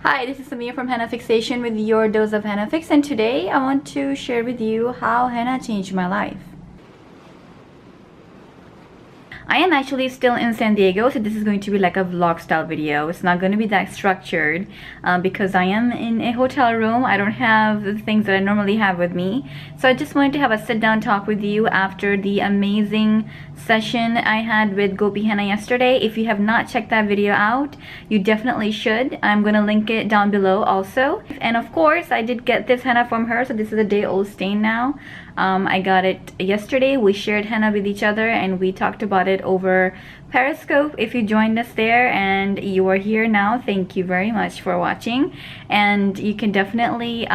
Hi, this is Samia from Henna Fixation with your dose of Henna Fix, and today I want to share with you how henna changed my life. I am actually still in San Diego, so this is going to be like a vlog style video. It's not going to be that structured because I am in a hotel room. I don't have the things that I normally have with me. So I just wanted to have a sit down talk with you after the amazing session I had with Gopi Henna yesterday. If you have not checked that video out, you definitely should. I'm going to link it down below also. And of course, I did get this henna from her, so this is a day-old stain now. I got it yesterday. We shared henna with each other and we talked about it over Periscope. If you joined us there and you are here now, thank you very much for watching. And you can definitely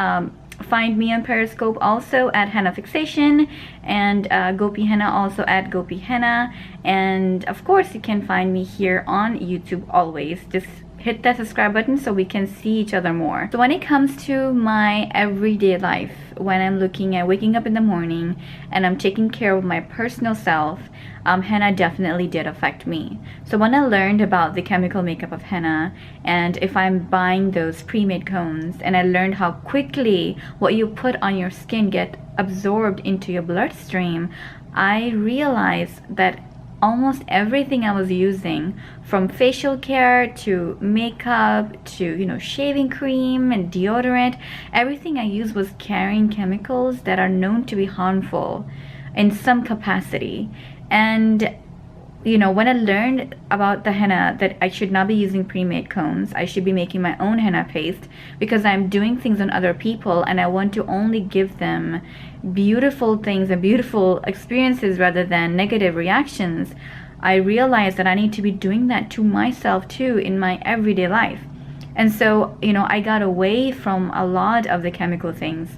find me on Periscope also at Henna Fixation, and Gopi Henna also at Gopi Henna. And of course, you can find me here on YouTube always. Just hit that subscribe button so we can see each other more. So when it comes to my everyday life, when I'm looking at waking up in the morning and I'm taking care of my personal self, henna definitely did affect me. So when I learned about the chemical makeup of henna, and if I'm buying those pre-made cones, and I learned how quickly what you put on your skin get absorbed into your bloodstream, I realized that almost everything I was using, from facial care to makeup to shaving cream and deodorant, everything I used was carrying chemicals that are known to be harmful in some capacity. And when I learned about the henna, that I should not be using pre-made cones, I should be making my own henna paste, because I'm doing things on other people and I want to only give them beautiful things and beautiful experiences rather than negative reactions. I realized that I need to be doing that to myself too in my everyday life. And so, I got away from a lot of the chemical things.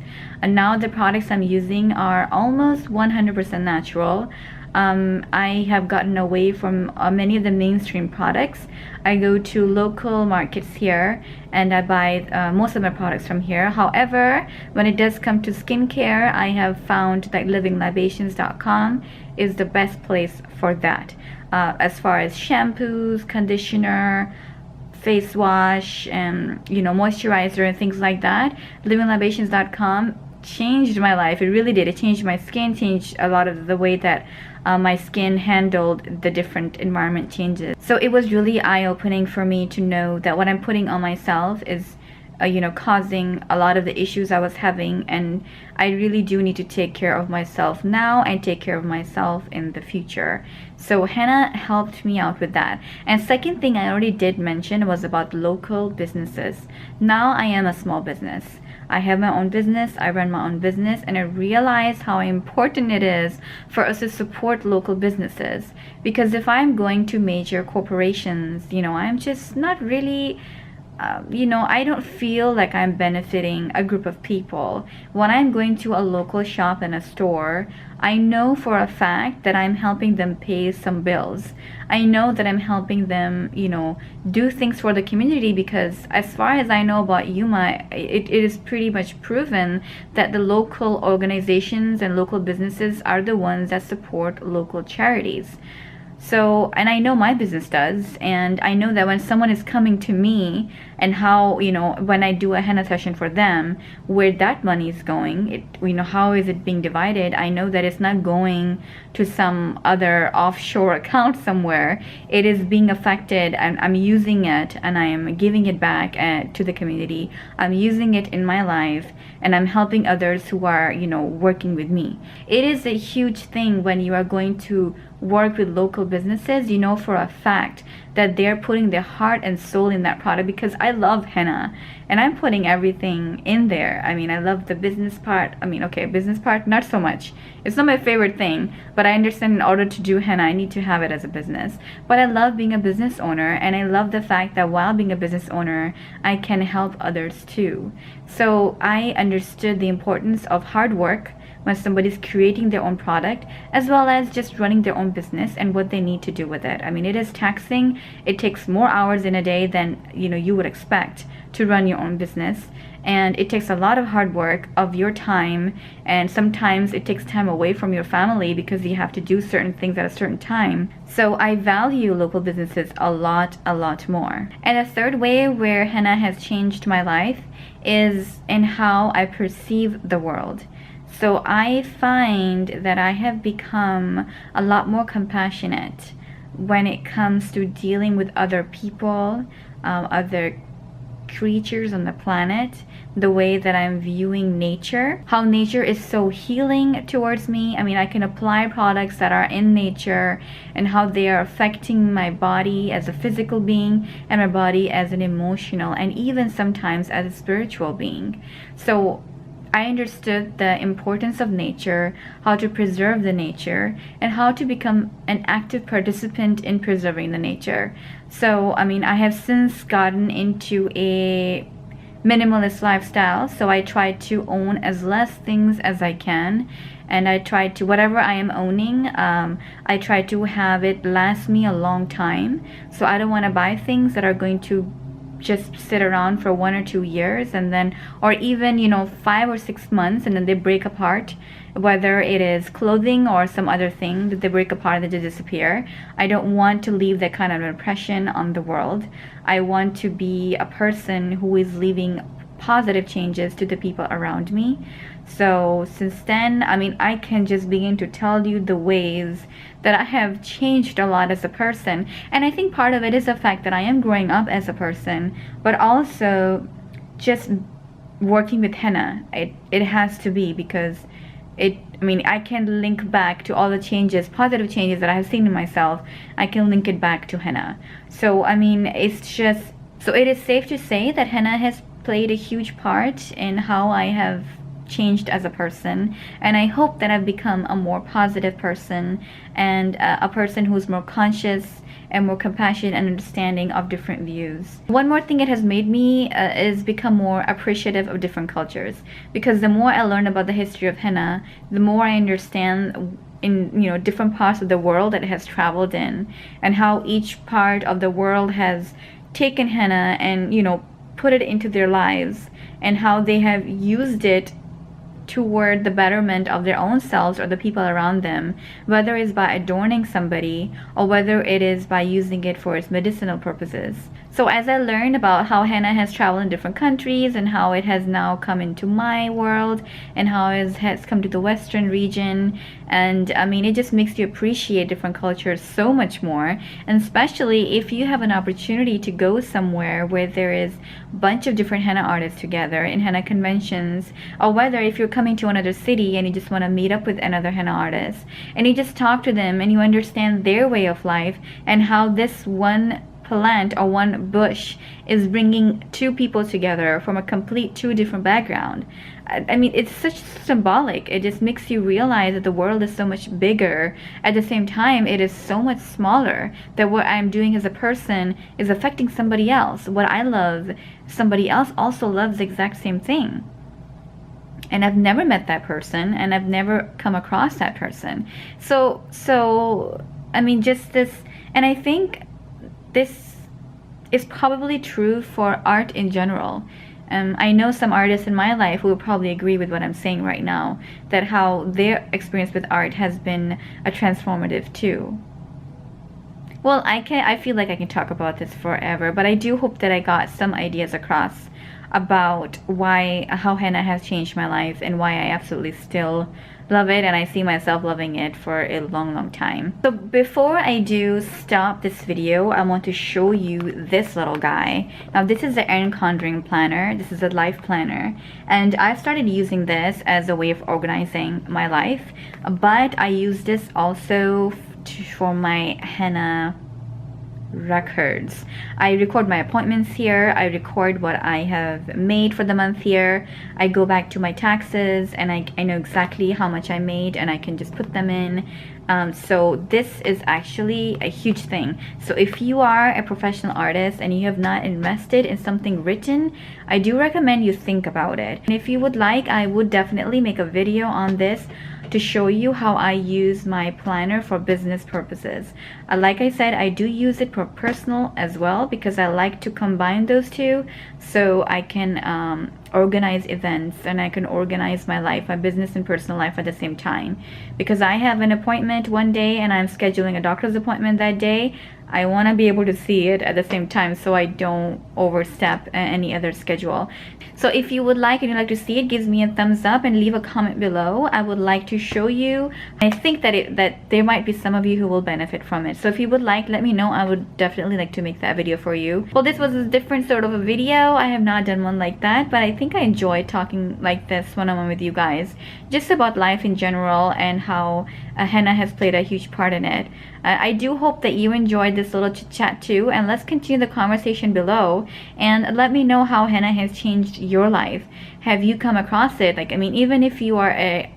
And now the products I'm using are almost 100% natural. I have gotten away from many of the mainstream products. I go to local markets here and I buy most of my products from here. However, when it does come to skincare, I have found that livinglibations.com is the best place for that. As far as shampoos, conditioner, face wash, and moisturizer and things like that, livinglibations.com changed my life. It really did. It changed my skin, changed a lot of the way that my skin handled the different environment changes. So it was really eye-opening for me to know that what I'm putting on myself is causing a lot of the issues I was having, and I really do need to take care of myself now and take care of myself in the future. So henna helped me out with that. And second thing I already did mention was about local businesses. Now I am a small business. I have my own business, I run my own business, and I realize how important it is for us to support local businesses. Because if I'm going to major corporations, I'm just not really I don't feel like I'm benefiting a group of people. When I'm going to a local shop and a store, I know for a fact that I'm helping them pay some bills. I know that I'm helping them, do things for the community, because as far as I know about Yuma, it is pretty much proven that the local organizations and local businesses are the ones that support local charities. So, and I know my business does, and I know that when someone is coming to me and how, when I do a henna session for them, where that money is going, how is it being divided? I know that it's not going to some other offshore account somewhere. It is being affected, and I'm using it and I am giving it back to the community. I'm using it in my life and I'm helping others who are, working with me. It is a huge thing when you are going to work with local businesses. For a fact that they're putting their heart and soul in that product, because I love henna and I'm putting everything in there. I love the business part. Business part, not so much. It's not my favorite thing, but I understand in order to do henna, I need to have it as a business. But I love being a business owner, and I love the fact that while being a business owner, I can help others too. So I understood the importance of hard work when somebody's creating their own product, as well as just running their own business and what they need to do with it. It is taxing. It takes more hours in a day than you would expect to run your own business, and it takes a lot of hard work of your time, and sometimes it takes time away from your family because you have to do certain things at a certain time. So I value local businesses a lot more. And a third way where henna has changed my life is in how I perceive the world. So I find that I have become a lot more compassionate when it comes to dealing with other people, other creatures on the planet, the way that I'm viewing nature, how nature is so healing towards me. I mean, I can apply products that are in nature and how they are affecting my body as a physical being and my body as an emotional and even sometimes as a spiritual being. So I understood the importance of nature, how to preserve the nature, and how to become an active participant in preserving the nature. So, I mean, I have since gotten into a minimalist lifestyle, so I try to own as less things as I can, and I try to, whatever I am owning, I try to have it last me a long time. So I don't want to buy things that are going to just sit around for 1 or 2 years, and then, or even, you know, 5 or 6 months, and then they break apart, whether it is clothing or some other thing that they break apart and they disappear. I don't want to leave that kind of impression on the world. I want to be a person who is leaving positive changes to the people around me. So since then, I mean, I can just begin to tell you the ways that I have changed a lot as a person. And I think part of it is the fact that I am growing up as a person, but also just working with henna. It has to be, because I mean, I can link back to all the changes, positive changes that I have seen in myself. I can link it back to henna. So, I mean, it's just, so it is safe to say that henna has played a huge part in how I have changed as a person, and I hope that I've become a more positive person and a person who's more conscious and more compassionate and understanding of different views. One more thing it has made me is become more appreciative of different cultures, because the more I learn about the history of henna, the more I understand in, you know, different parts of the world that it has traveled in, and how each part of the world has taken henna and, you know, put it into their lives, and how they have used it toward the betterment of their own selves or the people around them, whether it's by adorning somebody or whether it is by using it for its medicinal purposes. So as I learned about how henna has traveled in different countries and how it has now come into my world and how it has come to the Western region, and I mean, it just makes you appreciate different cultures so much more. And especially if you have an opportunity to go somewhere where there is a bunch of different henna artists together in henna conventions, or whether if you're coming to another city and you just want to meet up with another henna artist and you just talk to them and you understand their way of life and how this one plant or one bush is bringing two people together from a complete two different background. I mean, it's such symbolic. It just makes you realize that the world is so much bigger. At the same time, it is so much smaller, that what I'm doing as a person is affecting somebody else. What I love, somebody else also loves the exact same thing. And I've never met that person, and I've never come across that person. So I mean, just this, and I think this is probably true for art in general. I know some artists in my life who will probably agree with what I'm saying right now, that how their experience with art has been a transformative too. Well, I feel like I can talk about this forever, but I do hope that I got some ideas across about how henna has changed my life and why I absolutely still love it, and I see myself loving it for a long time. So before I do stop this video, I want to show you this little guy. Now this is the Erin Condren planner. This is a life planner, and I've started using this as a way of organizing my life, but I use this also for my henna records. I record my appointments here. I record what I have made for the month here. I go back to my taxes and I know exactly how much I made, and I can just put them in. So this is actually a huge thing. So if you are a professional artist and you have not invested in something written, I do recommend you think about it. And if you would like, I would definitely make a video on this to show you how I use my planner for business purposes. Like I said, I do use it for personal as well because I like to combine those two so I can organize events and I can organize my life, my business and personal life at the same time. Because I have an appointment one day and I'm scheduling a doctor's appointment that day, I want to be able to see it at the same time so I don't overstep any other schedule. So if you would like and you'd like to see it, give me a thumbs up and leave a comment below. I would like to show you. I think that there might be some of you who will benefit from it. So if you would like, let me know. I would definitely like to make that video for you. Well, this was a different sort of a video. I have not done one like that, but I think I enjoy talking like this one-on-one with you guys, just about life in general and how henna has played a huge part in it. I do hope that you enjoyed this little chit chat too, and let's continue the conversation below and let me know how henna has changed your life. Have you come across it? Like, I mean, even if you are a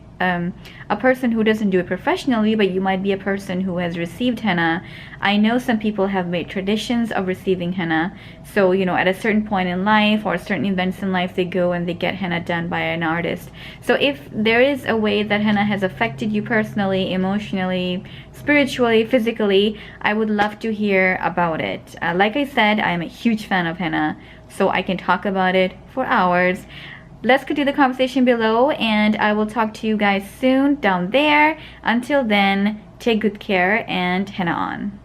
person who doesn't do it professionally, but you might be a person who has received henna. I know some people have made traditions of receiving henna. So, you know, at a certain point in life or certain events in life, they go and they get henna done by an artist. So if there is a way that henna has affected you personally, emotionally, spiritually, physically, I would love to hear about it. Like I said, I'm a huge fan of henna, so I can talk about it for hours. Let's continue the conversation below, and I will talk to you guys soon down there. Until then, take good care and henna on.